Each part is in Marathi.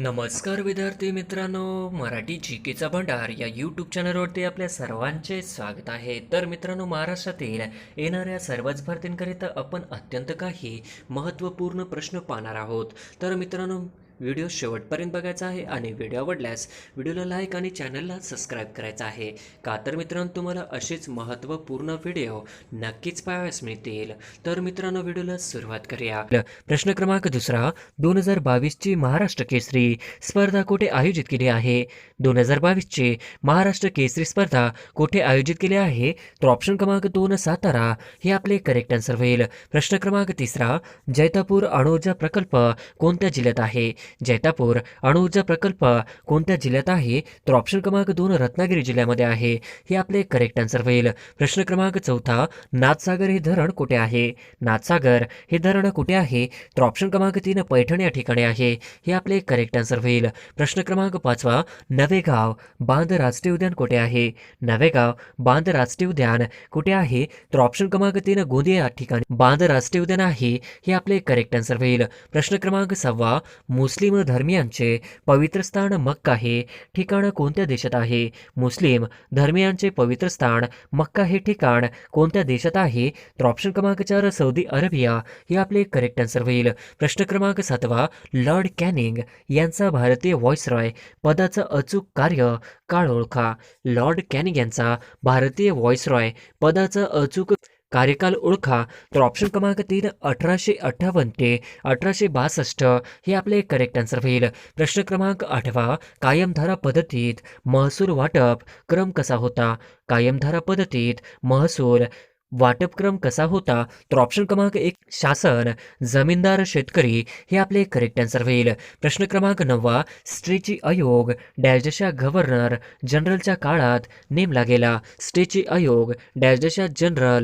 नमस्कार विद्यार्थी मित्रांनो, मराठी जीकेचा भंडार या यूट्यूब चॅनलवरती आपल्या सर्वांचे स्वागत आहे. तर मित्रांनो, महाराष्ट्रातील येणाऱ्या सर्वच भरतींकरिता आपण अत्यंत काही महत्त्वपूर्ण प्रश्न पाहणार आहोत. तर मित्रांनो, व्हिडिओ शेवटपर्यंत बघायचा आहे आणि व्हिडिओ आवडल्यास व्हिडिओला लाईक आणि चॅनलला सबस्क्राईब करायचं आहे. का तर मित्रांनो, तुम्हाला असेच महत्त्वपूर्ण व्हिडिओ नक्कीच पाहाव्यास मिळतील. तर मित्रांनो, व्हिडिओला सुरुवात करूया. प्रश्न क्रमांक दुसरा, 2022ची महाराष्ट्र केसरी स्पर्धा कुठे आयोजित केली आहे? 2022ची महाराष्ट्र केसरी स्पर्धा कुठे आयोजित केली आहे? तर ऑप्शन क्रमांक 2 सातारा हे आपले करेक्ट आन्सर होईल. प्रश्न क्रमांक तिसरा, जैतापूर अणुऊर्जा प्रकल्प कोणत्या जिल्ह्यात आहे? जैतापूर अणुऊर्जा प्रकल्प कोणत्या जिल्ह्यात आहे? तर ऑप्शन क्रमांक 2 रत्नागिरी जिल्ह्यामध्ये आहे. हे आपले करेक्ट आन्सर होईल. प्रश्न क्रमांक चौथा, नाथसागर हे धरण कुठे आहे? नाथसागर हे धरण कुठे आहे? तर ऑप्शन क्रमांक 3 पैठण या ठिकाणी आहे. हे आपले करेक्ट आन्सर होईल. प्रश्न क्रमांक 5, नवेगाव बांध राष्ट्रीय उद्यान कुठे आहे? नवेगाव बांध राष्ट्रीय उद्यान कुठे आहे? तर ऑप्शन क्रमांक 3 गोंदिया या ठिकाणी बांध राष्ट्रीय उद्यान आहे. हे आपले करेक्ट आन्सर होईल. प्रश्न क्रमांक 6, मुस्लिम धर्मियांचे पवित्र स्थान मक्का हे ठिकाण कोणत्या देशात आहे? मुस्लिम धर्मियांचे पवित्र स्थान मक्का हे ठिकाण कोणत्या देशात आहे? तर ऑप्शन क्रमांक 4 सौदी अरेबिया हे आपले करेक्ट आन्सर होईल. प्रश्न क्रमांक 7, लॉर्ड कॅनिंग यांचा भारतीय व्हॉइसरॉय पदाचा अचूक कार्य काळ ओळखा. लॉर्ड कॅनिंग यांचा भारतीय व्हॉइसरॉय पदाचा अचूक कार्यकाल ओळखा. तर ऑप्शन क्रमांक 3 1858 ते 1862 हे आपले करेक्ट आन्सर होईल. प्रश्न क्रमांक 8, कायमधारा पद्धतीत महसूल वाटप क्रम कसा होता? कायमधारा पद्धतीत महसूल वाटप क्रम कसा होता? तर ऑप्शन क्रमांक 1 शासन, जमीनदार, शेतकरी हे आपले करेक्ट आन्सर होईल. प्रश्न क्रमांक 9, स्ट्रेची आयोग डॅशच्या गव्हर्नर जनरलच्या काळात नेमला गेला. स्ट्रेची आयोग डॅशच्या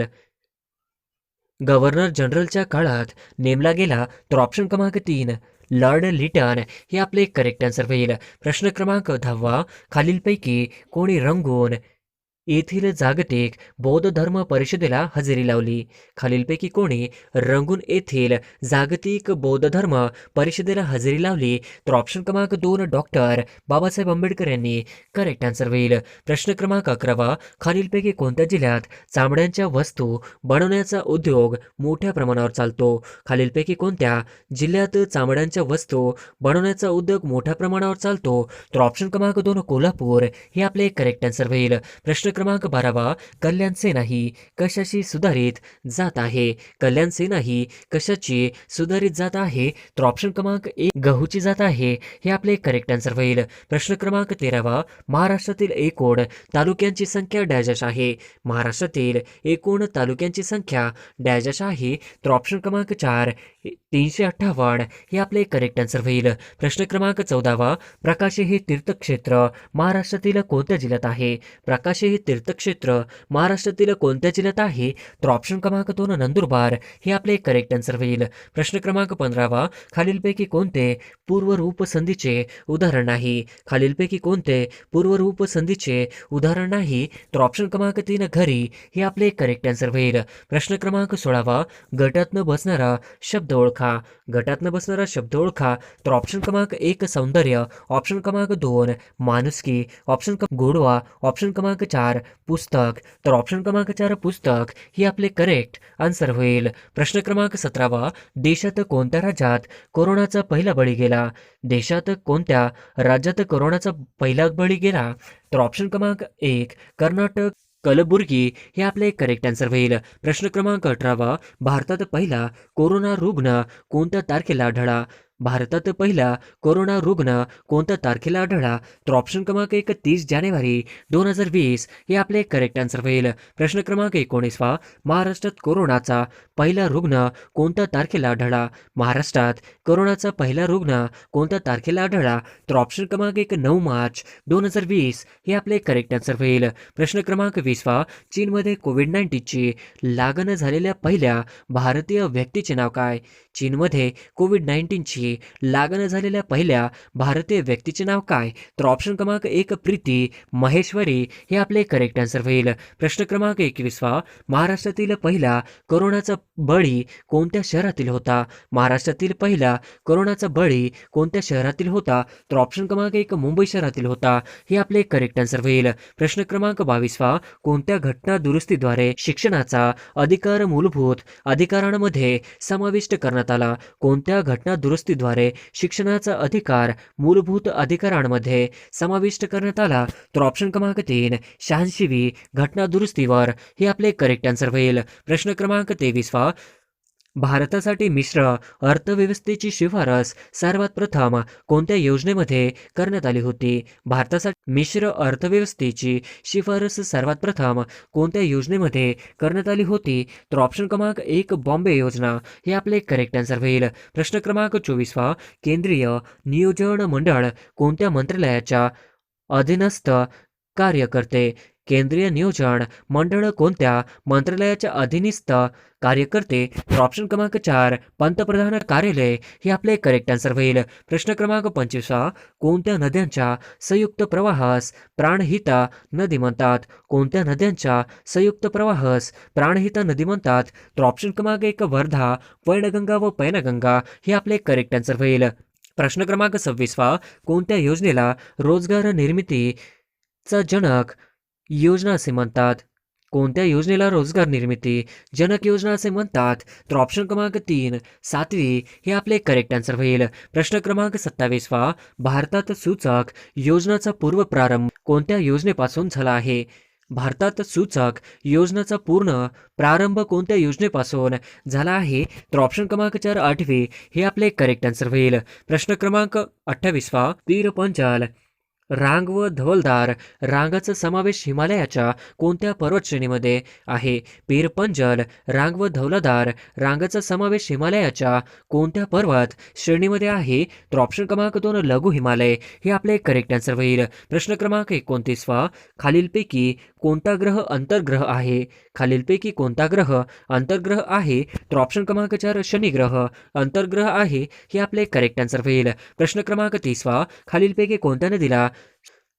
गव्हर्नर जनरलच्या काळात नेमला गेला. तर ऑप्शन क्रमांक 3 लॉर्ड लिटन हे आपले करेक्ट आन्सर होईल. प्रश्न क्रमांक 10, खालीलपैकी कोणी रंगून येथील जागतिक बौद्ध धर्म परिषदेला हजेरी लावली? खालीलपैकी कोणी रंगून येथील जागतिक बौद्ध धर्म परिषदेला हजेरी लावली? तर ऑप्शन क्रमांक 2 डॉक्टर बाबासाहेब आंबेडकर यांनी करेक्ट आन्सर होईल. प्रश्न क्रमांक 11, खालीलपैकी कोणत्या जिल्ह्यात चामड्यांच्या वस्तू बनवण्याचा उद्योग मोठ्या प्रमाणावर चालतो? खालीलपैकी कोणत्या जिल्ह्यात चामड्यांच्या वस्तू बनवण्याचा उद्योग मोठ्या प्रमाणावर चालतो? तर ऑप्शन क्रमांक 2 कोल्हापूर हे आपले करेक्ट आन्सर होईल. प्रश्न क्रमांक 12, कल्याण सेना ही कशाची सुधारित जात आहे? कल्याण सेना ही कशाची सुधारित जात आहे? तर ऑप्शन क्रमांक 1 गहूची जात आहे. हे आपले करेक्ट आन्सर होईल. प्रश्न क्रमांक 13, महाराष्ट्रातील एकूण तालुक्यांची संख्या डॅश आहे? महाराष्ट्रातील एकूण तालुक्यांची संख्या डॅश आहे? तर ऑप्शन क्रमांक 4 358 हे आपले करेक्ट आन्सर होईल. प्रश्न क्रमांक 14, प्रकाशे हे तीर्थक्षेत्र महाराष्ट्रातील कोणत्या जिल्ह्यात आहे? प्रकाशे हे तीर्थक्षेत्र महाराष्ट्रातील कोणत्या जिल्ह्यात आहे? तर ऑप्शन क्रमांक 2 नंदुरबार हे आपले करेक्ट आन्सर होईल. प्रश्न क्रमांक 15, खालीलपैकी कोणते पूर्वरूप संधीचे उदाहरण नाही? खालीलपैकी कोणते पूर्वरूप संधीचे उदाहरण नाही? तर ऑप्शन क्रमांक 3 घरी हे आपले करेक्ट आन्सर होईल. प्रश्न क्रमांक 16, गटातनं बसणारा शब्द ओळखा. गटातनं बसणारा शब्द ओळखा. तर ऑप्शन क्रमांक 1 सौंदर्य, ऑप्शन क्रमांक 2 माणुसकी, ऑप्शन गोडवा, ऑप्शन क्रमांक 4 पुस्तक. तर ऑप्शन क्रमांक 4 पुस्तक हे आपले करेक्ट आन्सर होईल. प्रश्न क्रमांक 17, देशात कोणत्या राज्यात कोरोनाचा पहिला बळी गेला? देशात कोणत्या राज्यात कोरोनाचा पहिला बळी गेला? तर ऑप्शन क्रमांक 1 कर्नाटक, कलबुर्गी हे आपले करेक्ट आन्सर होईल. प्रश्न क्रमांक 18, भारतात पहिला कोरोना रुग्ण कोणत्या तारखेला आढळला? भारतात पहिला कोरोना रुग्ण कोणत्या तारखेला आढळला? तर ऑप्शन क्रमांक 1 30 जानेवारी 2020 हे आपले करेक्ट आन्सर होईल. प्रश्न क्रमांक 19, महाराष्ट्रात कोरोनाचा पहिला रुग्ण कोणत्या तारखेला आढळला? महाराष्ट्रात कोरोनाचा पहिला रुग्ण कोणत्या तारखेला आढळला? तर ऑप्शन क्रमांक 1 9 मार्च 2020 हे आपले करेक्ट आन्सर होईल. प्रश्न क्रमांक 20, चीनमध्ये कोविड-19ची लागण झालेल्या पहिल्या भारतीय व्यक्तीचे नाव काय? चीनमध्ये कोविड-19ची आहे. लागण झालेल्या पहिल्या भारतीय व्यक्तीचे नाव काय? तर ऑप्शन क्रमांक 1 प्रीती महेश्वरी हे आपले करेक्ट आन्सर होईल. प्रश्न क्रमांक 21 महाराष्ट्रातील पहिला कोरोनाचा बळी कोणत्या शहरातील होता? महाराष्ट्रातील पहिला कोरोनाचा बळी कोणत्या शहरातील होता? तर ऑप्शन क्रमांक 1 मुंबई शहरातील होता. हे आपले करेक्ट आन्सर होईल. प्रश्न क्रमांक 22 कोणत्या घटना दुरुस्तीद्वारे शिक्षणाचा अधिकार मूलभूत अधिकारांमध्ये समाविष्ट करण्यात आला? कोणत्या घटना दुरुस्तीद्वारे शिक्षणाचा अधिकार मूलभूत अधिकारांमध्ये समाविष्ट करण्यात आला? तर ऑप्शन क्रमांक 3 86वी घटना दुरुस्तीवर हे आपले करेक्ट आन्सर होईल. प्रश्न क्रमांक 23 भारतासाठी मिश्र अर्थव्यवस्थेची शिफारस सर्वात प्रथम कोणत्या योजनेमध्ये करण्यात आली होती? भारतासाठी मिश्र अर्थव्यवस्थेची शिफारस सर्वात प्रथम कोणत्या योजनेमध्ये करण्यात आली होती? तर ऑप्शन क्रमांक 1 बॉम्बे योजना हे आपले करेक्ट आन्सर होईल. प्रश्न क्रमांक 24 केंद्रीय नियोजन मंडळ कोणत्या मंत्रालयाच्या अधीनस्थ कार्य करते? केंद्रीय नियोजन मंडळ कोणत्या मंत्रालयाच्या अधीनस्थ कार्य करते? तर ऑप्शन क्रमांक 4 पंतप्रधान कार्यालय हे आपले करेक्ट आन्सर होईल. प्रश्न क्रमांक 25 कोणत्या नद्यांच्या संयुक्त प्रवाहास प्राणहिता नदी म्हणतात? कोणत्या नद्यांच्या संयुक्त प्रवाहास प्राणहिता नदी म्हणतात? तर ऑप्शन क्रमांक 1 वर्धा, वैनगंगा व पैनगंगा हे आपले करेक्ट आन्सर होईल. प्रश्न क्रमांक 26 कोणत्या योजनेला रोजगार निर्मितीचा जनक योजना असे म्हणतात? कोणत्या योजनेला रोजगार निर्मिती जनक योजना असे म्हणतात? तर ऑप्शन क्रमांक 3 7वी हे आपले करेक्ट आन्सर होईल. प्रश्न क्रमांक 27 भारतात सूचक योजनाचा पूर्व प्रारंभ कोणत्या योजनेपासून झाला आहे? भारतात सूचक योजनाचा पूर्ण प्रारंभ कोणत्या योजनेपासून झाला आहे? तर ऑप्शन क्रमांक 4 8वी हे आपले करेक्ट आन्सर होईल. प्रश्न क्रमांक 28 पीर पंजाल रांग व धवलदार रांगाचा समावेश हिमालयाच्या कोणत्या पर्वत श्रेणीमध्ये आहे? पीर पंजल रांग व धवलदार रांगाचा समावेश हिमालयाच्या कोणत्या पर्वत श्रेणीमध्ये आहे? तर ऑप्शन क्रमांक 2 लघु हिमालय हे आपले करेक्ट आन्सर होईल. प्रश्न क्रमांक 29 खालीलपैकी कोणता ग्रह अंतर्ग्रह आहे? खालीलपैकी कोणता ग्रह अंतर्ग्रह आहे? तर ऑप्शन क्रमांक 4 शनी ग्रह अंतर्ग्रह आहे हे आपले करेक्ट आन्सर होईल. प्रश्न क्रमांक 30 खालीलपैकी कोणत्या नदीला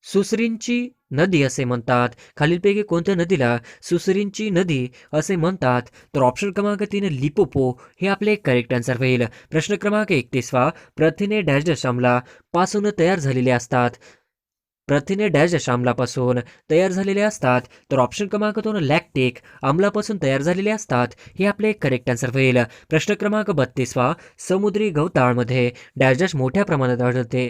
सुसरींची नदी असे म्हणतात? खालीलपैकी कोणत्या नदीला सुसरींची नदी असे म्हणतात? तर ऑप्शन क्रमांक 3 लिपोपो हे आपले करेक्ट आन्सर होईल. प्रश्न क्रमांक 31 प्रथिने डॅश डॅश पासून तयार झालेले असतात? प्रथिने डॅश डॅश आम्लापासून तयार झालेले असतात? तर ऑप्शन क्रमांक 2 लॅक्टिक आम्लापासून तयार झालेले असतात हे आपले करेक्ट आन्सर होईल. प्रश्न क्रमांक 32 समुद्री गवताळमध्ये डॅश डॅश मोठ्या प्रमाणात आढळते?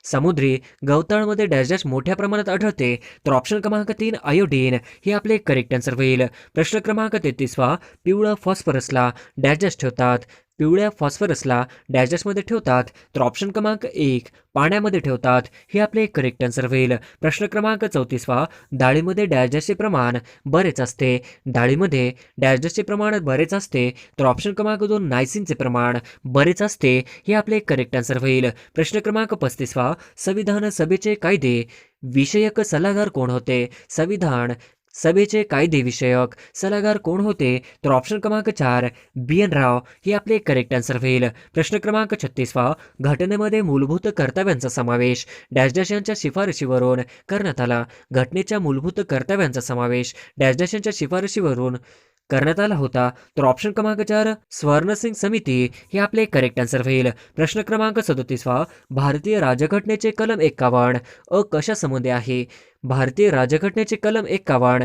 समुद्री गवताळमध्ये डॅश डॅश मोठ्या प्रमाणात आढळते? तर ऑप्शन क्रमांक 3 आयोडीन हे आपले करेक्ट आन्सर होईल. प्रश्न क्रमांक 33 पिवळा फॉस्फरसला डॅश डॅश ठेवतात? पिवळ्या फॉस्फरसला डॅश डॅशमध्ये ठेवतात? तर ऑप्शन क्रमांक 1 पाण्यामध्ये ठेवतात हे आपले करेक्ट आन्सर होईल. प्रश्न क्रमांक 34 डाळीमध्ये डॅश डॅशचे प्रमाण बरेच असते? डाळीमध्ये डॅश डॅशचे प्रमाण बरेच असते? तर ऑप्शन क्रमांक 2 नायसिनचे प्रमाण बरेच असते हे आपले करेक्ट आन्सर होईल. प्रश्न क्रमांक 35 संविधान सभेचे कायदे विषयक सल्लागार कोण होते? संविधान सभेचे कायदे विषयक सल्लागार कोण होते? तर ऑप्शन क्रमांक 4 BN राव हे आपले करेक्ट आन्सर होईल. प्रश्न क्रमांक 36 घटनेमध्ये मूलभूत कर्तव्यांचा समावेश डॅश डॅश यांच्या शिफारशीवरून करण्यात आला? घटनेच्या मूलभूत कर्तव्यांचा समावेश डॅश डॅश यांच्या शिफारशीवरून करण्यात आला होता? तर ऑप्शन क्रमांक 4 स्वर्णसिंग समिती हे आपले करेक्ट आन्सर होईल. प्रश्न क्रमांक 37 भारतीय राज्यघटनेचे कलम 51 कशा संबंधी आहे? भारतीय राज्यघटनेचे कलम 51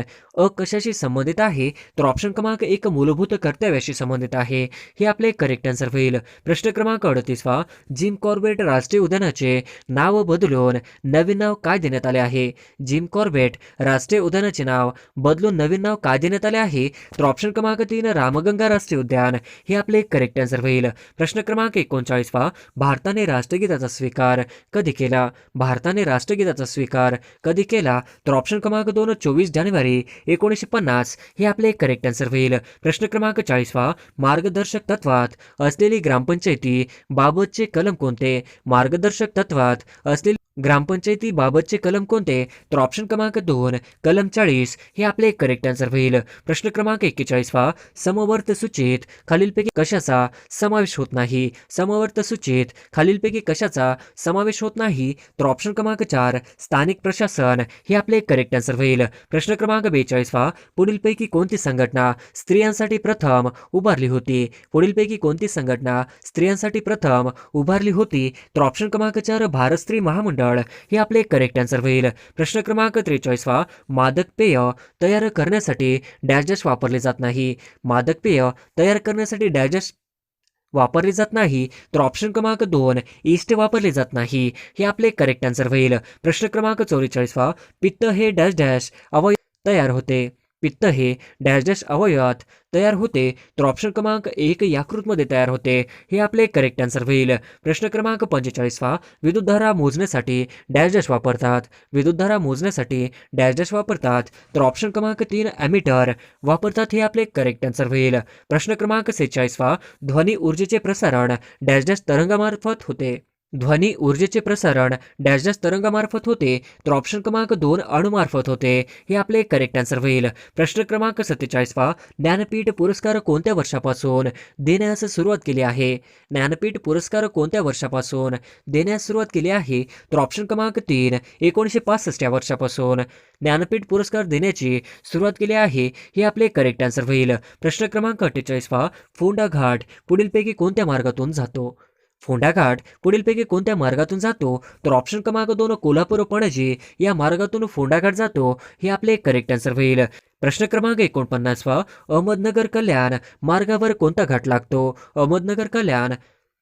कशाशी संबंधित आहे? तर ऑप्शन क्रमांक 1 मूलभूत कर्तव्याशी संबंधित आहे हे आपले करेक्ट आन्सर होईल. प्रश्न क्रमांक 38 जिम कॉर्बेट राष्ट्रीय उद्यानाचे नाव बदलून नवीन नाव काय देण्यात आले आहे? जिम कॉर्बेट राष्ट्रीय उद्यानाचे नाव बदलून नवीन नाव काय देण्यात आले आहे? तर ऑप्शन क्रमांक 3 रामगंगा राष्ट्रीय उद्यान हे आपले करेक्ट आन्सर होईल. प्रश्न क्रमांक 39 भारताने राष्ट्रगीताचा स्वीकार कधी केला? भारताने राष्ट्रगीताचा स्वीकार कधी केला? तर ऑप्शन क्रमांक 2 24 जानेवारी 1950 हे आपले करेक्ट आन्सर होईल. प्रश्न क्रमांक 40 मार्गदर्शक तत्वात असलेली ग्रामपंचायती बाबतचे कलम कोणते? मार्गदर्शक तत्वात असलेली ग्रामपंचायतीबाबतचे कलम कोणते? तर ऑप्शन क्रमांक 2 कलम 40 हे आपले करेक्ट आन्सर होईल. प्रश्न क्रमांक 41 समवर्त सूचीत खालीलपैकी कशाचा समावेश होत नाही? समवर्त सूचीत खालीलपैकी कशाचा समावेश होत नाही? तर ऑप्शन क्रमांक 4 स्थानिक प्रशासन हे आपले करेक्ट आन्सर होईल. प्रश्न क्रमांक 42 पुढीलपैकी कोणती संघटना स्त्रियांसाठी प्रथम उभारली होती? पुढीलपैकी कोणती संघटना स्त्रियांसाठी प्रथम उभारली होती? तर ऑप्शन क्रमांक 4 भारत स्त्री महामंडळ हे आपले करेक्ट आन्सर होईल. प्रश्न क्रमांक 43 मादक पेय तयार करण्यासाठी डॅश डॅश वापरले जात नाही. मादक पेय तयार करण्यासाठी डॅश डॅश वापरले जात नाही. तर ऑप्शन क्रमांक 2 ईस्ट वापरले जात नाही हे आपले करेक्ट आन्सर होईल. प्रश्न क्रमांक 44 पित्त हे डॅश डॅश अवयव तयार होते. पित्त हे डॅश डॅश अवयवात तयार होते. तर ऑप्शन क्रमांक 1 यकृतमध्ये तयार होते हे आपले करेक्ट आन्सर होईल. प्रश्न क्रमांक 45 विद्युतधारा मोजण्यासाठी डॅश डॅश वापरतात. विद्युतधारा मोजण्यासाठी डॅश डॅश वापरतात. तर ऑप्शन क्रमांक 3 ॲमीटर वापरतात हे आपले करेक्ट आन्सर होईल. प्रश्न क्रमांक 46 ध्वनी ऊर्जेचे प्रसारण डॅश डॅश तरंगामार्फत होते. ध्वनी ऊर्जेचे प्रसारण डॅश डॅश तरंगामार्फत होते. तर ऑप्शन क्रमांक 2 अणुमार्फत होते हे आपले करेक्ट आन्सर होईल. प्रश्न क्रमांक 47 ज्ञानपीठ पुरस्कार कोणत्या वर्षापासून देण्यास सुरुवात केली आहे? ज्ञानपीठ पुरस्कार कोणत्या वर्षापासून देण्यास सुरुवात केली आहे? तर ऑप्शन क्रमांक 3 1965 या वर्षापासून ज्ञानपीठ पुरस्कार देण्याची सुरुवात केली आहे हे आपले करेक्ट आन्सर होईल. प्रश्न क्रमांक 48 फोंडा घाट पुढीलपैकी कोणत्या मार्गातून जातो? फोंडा घाट पुढीलपैकी कोणत्या मार्गातून जातो? तर ऑप्शन क्रमांक 2 कोल्हापूर पणजी या मार्गातून फोंडा घाट जातो हे आपले करेक्ट आन्सर होईल. प्रश्न क्रमांक 49 अहमदनगर कल्याण मार्गावर कोणता घाट लागतो? अहमदनगर कल्याण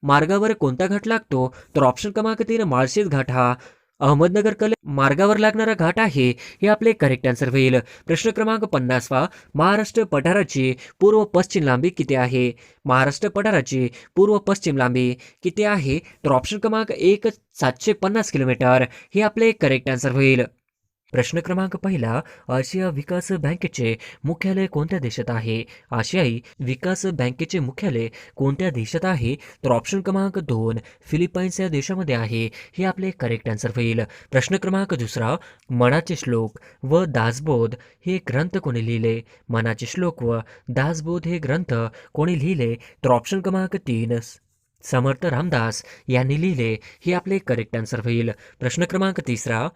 मार्गावर कोणता घाट लागतो? तर ऑप्शन क्रमांक 3 माळशेज घाट हा अहमदनगर कल्याण मार्गावर लागणारा घाट आहे हे आपले करेक्ट आन्सर होईल. प्रश्न क्रमांक 50 महाराष्ट्र पठाराची पूर्व पश्चिम लांबी किती आहे? महाराष्ट्र पठाराची पूर्व पश्चिम लांबी किती आहे? तर ऑप्शन क्रमांक 1 750 किलोमीटर हे आपले करेक्ट आन्सर होईल. प्रश्न क्रमांक पहिला आशिया विकास बँकेचे मुख्यालय कोणत्या देशात आहे? आशियाई विकास बँकेचे मुख्यालय कोणत्या देशात आहे? तर ऑप्शन क्रमांक 2 फिलिपाईन्स या देशामध्ये आहे हे आपले करेक्ट आन्सर होईल. प्रश्न क्रमांक दुसरा मनाचे श्लोक व दासबोध हे ग्रंथ कोणी लिहिले? मनाचे श्लोक व दासबोध हे ग्रंथ कोणी लिहिले? तर ऑप्शन क्रमांक 3 समर्थ रामदास यांनी लिहिले हे आपले करेक्ट आन्सर होईल. प्रश्न क्रमांक तिसरा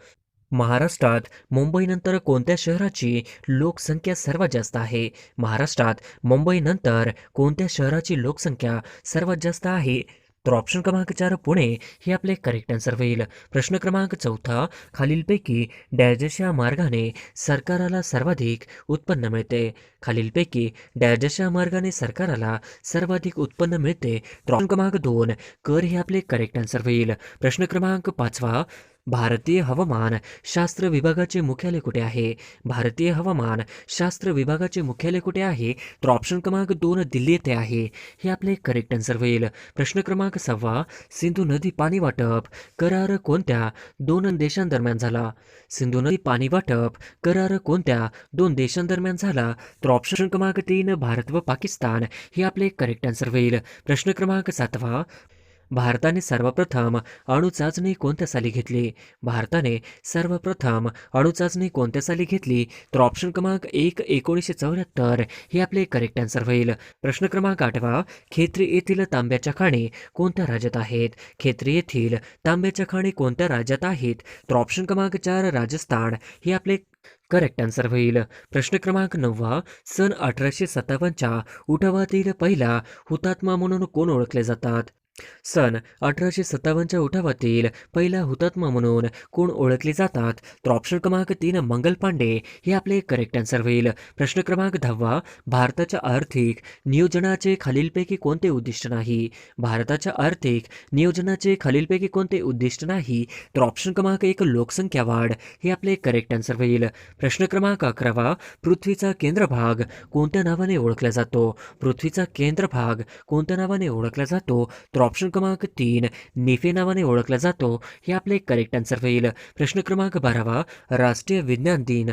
महाराष्ट्रात मुंबईनंतर कोणत्या शहराची लोकसंख्या सर्वात जास्त आहे? महाराष्ट्रात मुंबईनंतर कोणत्या शहराची लोकसंख्या सर्वात जास्त आहे? तर ऑप्शन क्रमांक 4 पुणे हे आपले करेक्ट आन्सर होईल. प्रश्न क्रमांक चौथा खालीलपैकी डॅश या मार्गाने सरकाराला सर्वाधिक उत्पन्न मिळते? खालीलपैकी डॅश या मार्गाने सरकाराला सर्वाधिक उत्पन्न मिळते? तर ऑप्शन क्रमांक 2 कर हे आपले करेक्ट आन्सर होईल. प्रश्न क्रमांक 5 भारतीय हवामान शास्त्र विभागाचे मुख्यालय कुठे आहे? भारतीय हवामान शास्त्र विभागाचे मुख्यालय कुठे आहे? तर ऑप्शन क्रमांक 2 दिल्ली येथे आहे हे आपले करेक्ट आन्सर होईल. प्रश्न क्रमांक 6 सिंधू नदी पाणी वाटप करार कोणत्या 2 देशांदरम्यान झाला? सिंधू नदी पाणी वाटप करार कोणत्या 2 देशांदरम्यान झाला? तर ऑप्शन क्रमांक 3 भारत व पाकिस्तान हे आपले करेक्ट आन्सर होईल. प्रश्न क्रमांक 7 भारताने सर्वप्रथम अणुचाचणी कोणत्या साली घेतली? भारताने सर्वप्रथम अणुचाचणी कोणत्या साली घेतली? तर ऑप्शन क्रमांक 1 1974 हे आपले करेक्ट आन्सर होईल. प्रश्न क्रमांक 8 खेत्री येथील तांब्याच्या खाणी कोणत्या राज्यात आहेत? खेत्री येथील तांब्याच्या खाणी कोणत्या राज्यात आहेत? तर ऑप्शन क्रमांक 4 राजस्थान हे आपले करेक्ट आन्सर होईल. प्रश्न क्रमांक 9 सन 1857च्या उठावातील पहिला हुतात्मा म्हणून कोण ओळखले जातात? सन 1857च्या उठावातील पहिला हुतात्मा म्हणून कोण ओळखले जातात? तर ऑप्शन क्रमांक 3 मंगल पांडे हे आपले करेक्ट आन्सर होईल. प्रश्न क्रमांक 10 भारताच्या आर्थिक नियोजनाचे खालीलपैकी कोणते उद्दिष्ट नाही? भारताच्या आर्थिक नियोजनाचे खालीलपैकी कोणते उद्दिष्ट नाही? तर ऑप्शन क्रमांक 1 लोकसंख्या वाढ हे आपले करेक्ट आन्सर होईल. प्रश्न क्रमांक 11 पृथ्वीचा केंद्रभाग कोणत्या नावाने ओळखला जातो? पृथ्वीचा केंद्रभाग कोणत्या नावाने ओळखला जातो? तर ऑप्शन क्रमांक 3 निफे नावाने ओळखला जातो हे आपले करेक्ट आन्सर होईल. प्रश्न क्रमांक 12 राष्ट्रीय विज्ञान दिन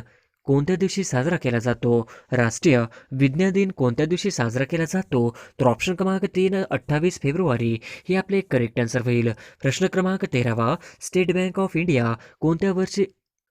कोणत्या दिवशी साजरा केला जातो? राष्ट्रीय विज्ञान दिन कोणत्या दिवशी साजरा केला जातो? तर ऑप्शन क्रमांक 3 28 फेब्रुवारी हे आपले करेक्ट आन्सर होईल. प्रश्न क्रमांक 13 स्टेट बँक ऑफ इंडिया कोणत्या वर्षी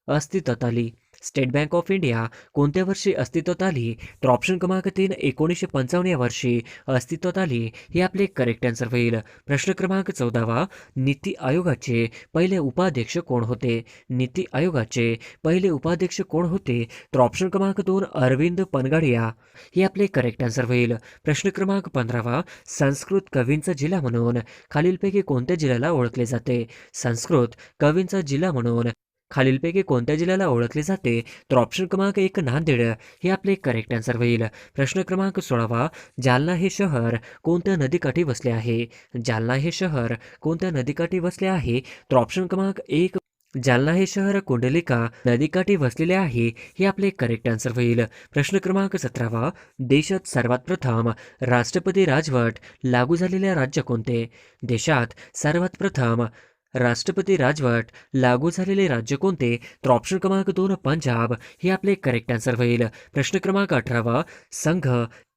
अस्तित्वात आली? स्टेट बँक ऑफ इंडिया कोणत्या वर्षी अस्तित्वात आली? तर ऑप्शन क्रमांक 3 1955 या वर्षी अस्तित्वात आली. हे आपले करेक्ट आन्सर होईल. प्रश्न क्रमांक 14 नीती आयोगाचे पहिले उपाध्यक्ष कोण होते? नीती आयोगाचे पहिले उपाध्यक्ष कोण होते? तर ऑप्शन क्रमांक 2 अरविंद पनगाडिया हे आपले करेक्ट आन्सर होईल. प्रश्न क्रमांक 15 संस्कृत कवींचा जिल्हा म्हणून खालीलपैकी कोणत्या जिल्ह्याला ओळखले जाते? संस्कृत कवींचा जिल्हा म्हणून खालीलपैकी कोणत्या जिल्ह्याला ओळखले जाते? तर ऑप्शन क्रमांक 1 नांदेड हे आपले करेक्ट आन्सर होईल. प्रश्न क्रमांक 16 जालना हे शहर कोणत्या नदीकाठी वसले आहे? जालना हे शहर कोणत्या नदीकाठी वसले आहे? तर ऑप्शन क्रमांक 1 जालना हे शहर कुंडलिका नदीकाठी वसलेले आहे. हे आपले करेक्ट आन्सर होईल. प्रश्न क्रमांक 17 देशात सर्वात प्रथम राष्ट्रपती राजवट लागू झालेले राज्य कोणते? देशात सर्वात प्रथम राष्ट्रपती राजवट लागू झालेले राज्य कोणते? तर ऑप्शन क्रमांक 2 पंजाब हे आपले करेक्ट आन्सर होईल. प्रश्न क्रमांक 18 संघ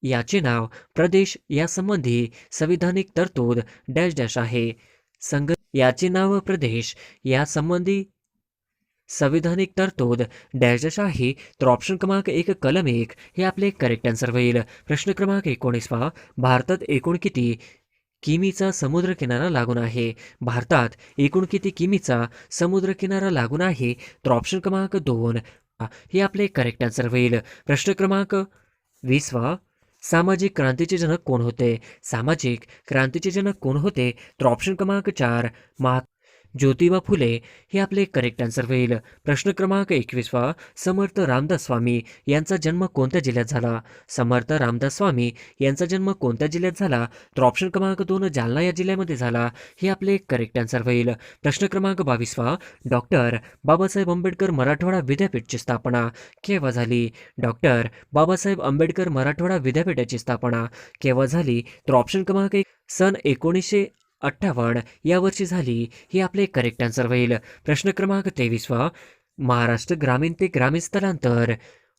याचे नाव प्रदेश यासंबंधी संविधानिक तरतूद डॅश डॅश आहे. संघ याचे नाव प्रदेश यासंबंधी संविधानिक तरतूद डॅश डॅश आहे. तर ऑप्शन क्रमांक 1 कलम 1 हे आपले करेक्ट आन्सर होईल. प्रश्न क्रमांक 19 भारतात एकूण किती किमीचा समुद्रकिनारा लागून आहे? भारतात एकूण किती किमीचा समुद्रकिनारा लागून आहे? तर ऑप्शन क्रमांक 2 हे आपले करेक्ट आन्सर होईल. प्रश्न क्रमांक 20 सामाजिक क्रांतीचे जनक कोण होते? सामाजिक क्रांतीचे जनक कोण होते? तर ऑप्शन क्रमांक 4 ज्योतिबा फुले हे आपले करेक्ट आन्सर होईल. प्रश्न क्रमांक 21 समर्थ रामदास स्वामी यांचा जन्म कोणत्या जिल्ह्यात झाला? समर्थ रामदास स्वामी यांचा जन्म कोणत्या जिल्ह्यात झाला? तर ऑप्शन क्रमांक 2 जालना या जिल्ह्यामध्ये झाला. हे आपले करेक्ट आन्सर होईल. प्रश्न क्रमांक 22 डॉक्टर बाबासाहेब आंबेडकर मराठवाडा विद्यापीठची स्थापना केव्हा झाली? डॉक्टर बाबासाहेब आंबेडकर मराठवाडा विद्यापीठाची स्थापना केव्हा झाली? तर ऑप्शन क्रमांक 1 सन 1958 या वर्षी झाली. हे आपले करेक्ट आन्सर होईल. प्रश्न क्रमांक 23 महाराष्ट्र ग्रामीण ते ग्रामीण स्थलांतर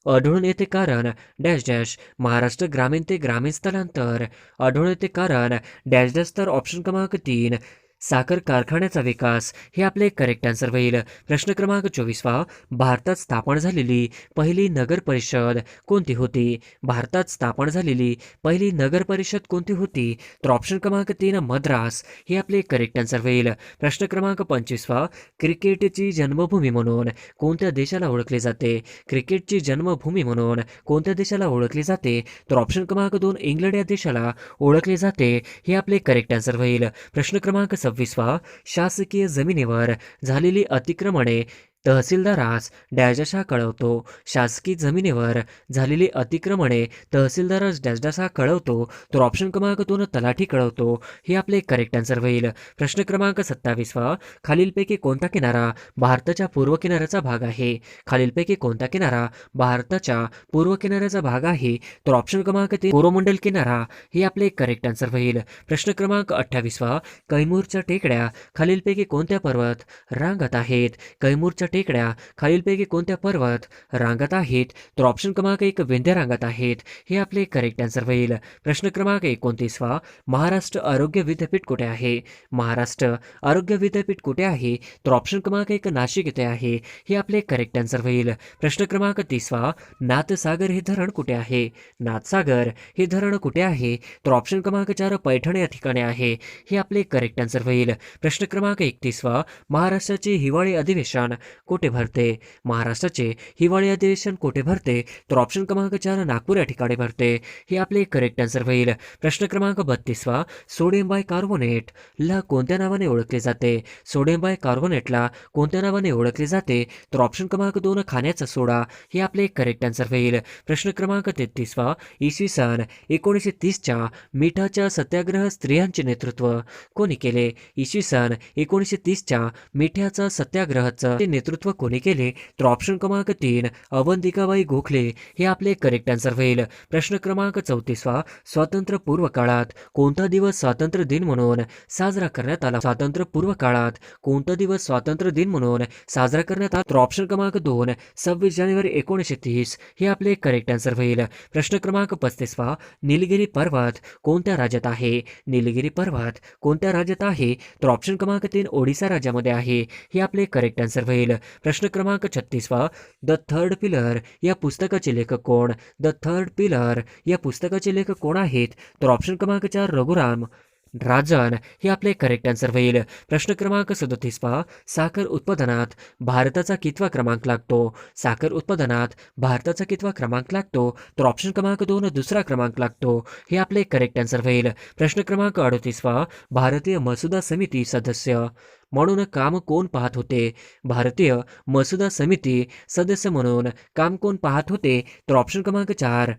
आढळून येते कारण डॅश डॅश. महाराष्ट्र ग्रामीण ते ग्रामीण स्थलांतर आढळून येते कारण डॅश डॅश. तर ऑप्शन क्रमांक 3 साखर कारखान्याचा विकास हे आपले करेक्ट आन्सर होईल. प्रश्न क्रमांक 24 भारतात स्थापन झालेली पहिली नगर परिषद कोणती होती? भारतात स्थापन झालेली पहिली नगर परिषद कोणती होती? तर ऑप्शन क्रमांक 3 मद्रास हे आपले करेक्ट आन्सर होईल. प्रश्न क्रमांक 25 क्रिकेटची जन्मभूमी म्हणून कोणत्या देशाला ओळखले जाते? क्रिकेटची जन्मभूमी म्हणून कोणत्या देशाला ओळखले जाते? तर ऑप्शन क्रमांक 2 इंग्लंड या देशाला ओळखले जाते. हे आपले करेक्ट आन्सर होईल. प्रश्न क्रमांक 26 शासकीय जमिनीवर झालेली अतिक्रमणे तहसीलदारास डॅश डॅश हा कळवतो. शासकीय जमिनीवर झालेली अतिक्रमणे तहसीलदारास डॅश डॅश हा कळवतो. तर ऑप्शन क्रमांक 2 तलाठी कळवतो. हे आपले करेक्ट आन्सर होईल. प्रश्न क्रमांक 27 खालीलपैकी कोणता किनारा भारताच्या पूर्व किनाऱ्याचा भाग आहे? खालीलपैकी कोणता किनारा भारताच्या पूर्व किनाऱ्याचा भाग आहे? तर ऑप्शन क्रमांक 3 कोरोमंडल किनारा हे आपले करेक्ट आन्सर होईल. प्रश्न क्रमांक 28 कैमूरच्या टेकड्या खालीलपैकी कोणत्या पर्वत रांगत आहेत? कैमूरच्या टेकड्या खालीलपैकी कोणत्या पर्वत रांगत आहेत? तर ऑप्शन क्रमांक 1 विंध्य रांगत आहेत. हे आपले करेक्ट आन्सर होईल. प्रश्न क्रमांक 29 महाराष्ट्र आरोग्य विद्यापीठ कुठे आहे? महाराष्ट्र आरोग्य विद्यापीठ कुठे आहे? तर ऑप्शन क्रमांक 1 नाशिक येथे आहे. हे आपले करेक्ट आन्सर होईल. प्रश्न क्रमांक 30 नाथसागर हे धरण कुठे आहे? नाथसागर हे धरण कुठे आहे? तर ऑप्शन क्रमांक 4 पैठण या ठिकाणी आहे. हे आपले करेक्ट आन्सर होईल. प्रश्न क्रमांक 31 महाराष्ट्राचे हिवाळी अधिवेशन कुठे भरते? महाराष्ट्राचे हिवाळी अधिवेशन कुठे भरते? तर ऑप्शन क्रमांक 4 नागपूर या ठिकाणी भरते. हे आपले करेक्ट आन्सर होईल. प्रश्न क्रमांक 32 सोडियम बायकार्बोनेट ला कोणत्या नावाने ओळखले जाते? सोडियम बायकार्बोनेटला कोणत्या नावाने ओळखले जाते? तर ऑप्शन क्रमांक 2 खाण्याचा सोडा. हे आपले करेक्ट आन्सर होईल. प्रश्न क्रमांक 33 इसवी सन 1930च्या मिठाच्या सत्याग्रह स्त्रियांचे नेतृत्व कोणी केले? इसवी सन 1930च्या मिठाच्या सत्याग्रहाचं नेतृत्व नेतृत्व कोणी केले? तर ऑप्शन क्रमांक 3 अवंतिकाबाई गोखले हे आपले करेक्ट आन्सर होईल. प्रश्न क्रमांक 34 स्वातंत्र्यपूर्व काळात कोणता दिवस स्वातंत्र्य दिन म्हणून साजरा करण्यात आला? स्वातंत्र्यपूर्व काळात कोणता दिवस स्वातंत्र्य दिन म्हणून साजरा करण्यात आला? तर ऑप्शन क्रमांक 2 26 जानेवारी 1930 हे आपले करेक्ट आन्सर होईल. प्रश्न क्रमांक 35 निलगिरी पर्वत कोणत्या राज्यात आहे? निलगिरी पर्वत कोणत्या राज्यात आहे? तर ऑप्शन क्रमांक 3 ओडिसा राज्यामध्ये आहे. हे आपले करेक्ट आन्सर होईल. प्रश्न क्रमांक 36 द थर्ड पिलर या पुस्तकाचे लेखक कोण? द थर्ड पिलर या पुस्तकाचे लेखक कोण आहेत? तर ऑप्शन क्रमांक 4 रघुराम राजन हे आपले करेक्ट आन्सर होईल. प्रश्न क्रमांक 37 साखर उत्पादनात भारताचा कितवा क्रमांक लागतो? साखर उत्पादनात भारताचा कितवा क्रमांक लागतो? तर ऑप्शन क्रमांक 2 दुसरा क्रमांक लागतो. हे आपले करेक्ट आन्सर होईल. प्रश्न क्रमांक 38 भारतीय मसुदा समिती सदस्य म्हणून काम कोण पाहत होते? भारतीय मसुदा समिती सदस्य म्हणून काम कोण पाहत होते? तर ऑप्शन क्रमांक 4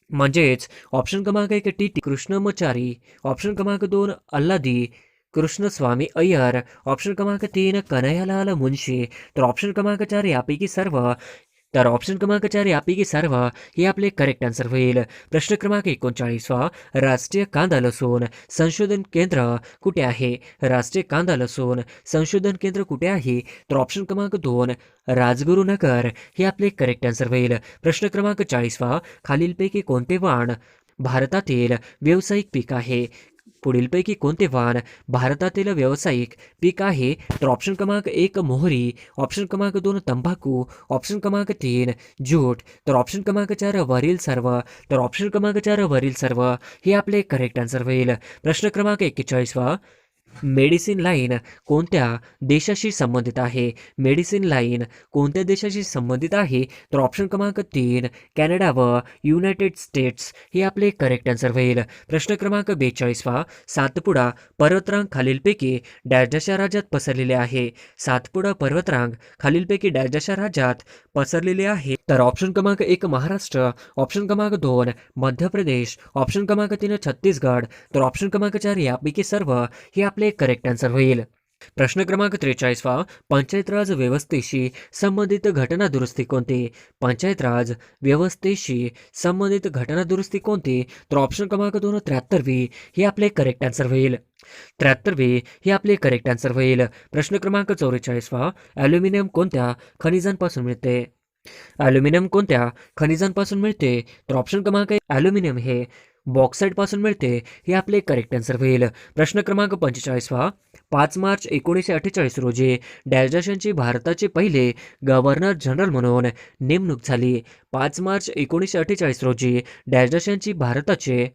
म्हणजेच ऑप्शन क्रमांक 1 टी टी कृष्णमचारी, ऑप्शन क्रमांक 2 अल्लादी कृष्णस्वामी अय्यर, ऑप्शन क्रमांक 3 कन्हैयालाल मुंशी, तर ऑप्शन क्रमांक 4 यापैकी सर्व. तर ऑप्शन क्रमांक 4 यापैकी सर्व हे आपले करेक्ट आन्सर होईल. प्रश्न क्रमांक 39 राष्ट्रीय कांदा लसूण संशोधन केंद्र कुठे आहे? राष्ट्रीय कांदा लसूण संशोधन केंद्र कुठे आहे? तर ऑप्शन क्रमांक 2 राजगुरुनगर हे आपले करेक्ट आन्सर होईल. प्रश्न क्रमांक 40 खालीलपैकी कोणते वाण भारतातील व्यावसायिक पीक आहे? पुढीलपैकी कोणते वाण भारतातील व्यावसायिक पीक आहे? तर ऑप्शन क्रमांक 1 मोहरी, ऑप्शन क्रमांक 2 तंबाखू, ऑप्शन क्रमांक 3 ज्यूट, तर ऑप्शन क्रमांक 4 वरील सर्व. तर ऑप्शन क्रमांक 4 वरील सर्व हे आपले करेक्ट आन्सर होईल. प्रश्न क्रमांक 41 मेडिसिन लाईन कोणत्या देशाशी संबंधित आहे? मेडिसिन लाईन कोणत्या देशाशी संबंधित आहे? तर ऑप्शन क्रमांक 3 कॅनडा व युनायटेड स्टेट्स हे आपले करेक्ट आन्सर होईल. प्रश्न क्रमांक 42 सातपुडा पर्वतरांग खालीलपैकी डॅशच्या राज्यात पसरलेले आहे? सातपुडा पर्वतरांग खालीलपैकी डॅशच्या राज्यात पसरलेले आहे? तर ऑप्शन क्रमांक 1 महाराष्ट्र, ऑप्शन क्रमांक 2 मध्य प्रदेश, ऑप्शन क्रमांक 3 छत्तीसगड, तर ऑप्शन क्रमांक 4 यापैकी सर्व हे आपले करेक्ट आन्सर होईल. प्रश्न क्रमांक 43 पंचायत राज व्यवस्थेशी संबंधित घटना दुरुस्ती कोणती? पंचायत राज व्यवस्थेशी संबंधित घटना दुरुस्ती कोणती? तर ऑप्शन क्रमांक 2 73वी हे आपले करेक्ट आन्सर होईल. 73वी हे आपले करेक्ट आन्सर होईल. प्रश्न क्रमांक 44 ॲल्युमिनियम कोणत्या खनिजांपासून मिळते? ॲल्युमिनियम कोणत्या खनिजांपासून मिळते? तर ऑप्शन क्रमांक 1 ॲल्युमिनियम हे बॉक्साईट पासून मिळते. हे आपले करेक्ट आन्सर होईल. प्रश्न क्रमांक 45 5 मार्च 1948 रोजी डॅश यांची भारताचे पहिले गव्हर्नर जनरल म्हणून नेमणूक झाली. 5 मार्च 1948 रोजी डॅश यांची भारताचे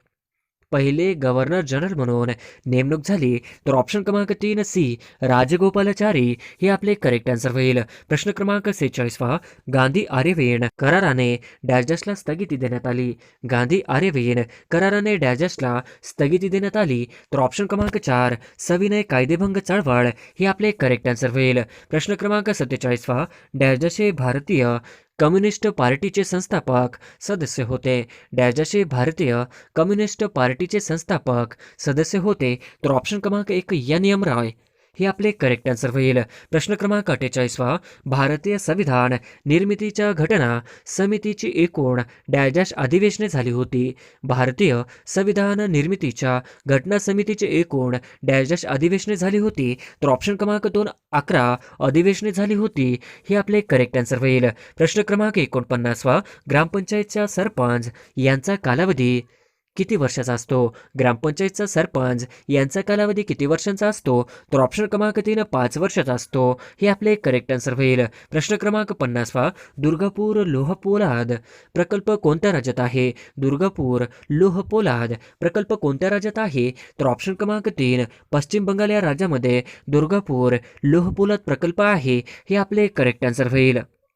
पहिले गव्हर्नर जनरल म्हणून नेमणूक झाली. तर ऑप्शन क्रमांक 3 सी राजगोपालाचारी हे आपले करेक्ट आन्सर होईल. प्रश्न क्रमांक 46 गांधी आर्यविन कराराने डॅशला स्थगिती देण्यात आली. गांधी आर्यविन कराराने डॅशला स्थगिती देण्यात आली. तर ऑप्शन क्रमांक 4 सविनय कायदेभंग चळवळ हे आपले करेक्ट आन्सर होईल. प्रश्न क्रमांक 47 डॅशचे भारतीय कम्युनिस्ट पार्टीचे संस्थापक सदस्य होते. डॅशचे भारतीय कम्युनिस्ट पार्टीचे संस्थापक सदस्य होते. तर ऑप्शन क्रमांक 1 एन रॉय हे आपले करेक्ट आन्सर होईल. प्रश्न क्रमांक 48 भारतीय संविधान निर्मितीच्या घटना समितीची एकूण डॅश अधिवेशने झाली होती. भारतीय संविधान निर्मितीच्या घटना समितीची एकूण डॅश अधिवेशने झाली होती. तर ऑप्शन क्रमांक 2 11 अधिवेशने झाली होती. हे आपले करेक्ट आन्सर होईल. प्रश्न क्रमांक 49 ग्रामपंचायतच्या सरपंच यांचा कालावधी किती वर्षाचा असतो? ग्रामपंचायतचा सरपंच यांचा कालावधी किती वर्षांचा असतो? तर ऑप्शन क्रमांक 3 5 वर्षाचा असतो. हे आपले करेक्ट आन्सर होईल. प्रश्न क्रमांक 50 दुर्गापूर लोह पोलाद प्रकल्प कोणत्या राज्यात आहे? दुर्गापूर लोह पोलाद प्रकल्प कोणत्या राज्यात आहे? तर ऑप्शन क्रमांक 3 पश्चिम बंगाल या राज्यामध्ये दुर्गापूर लोह पोलाद प्रकल्प आहे. हे आपले करेक्ट आन्सर होईल.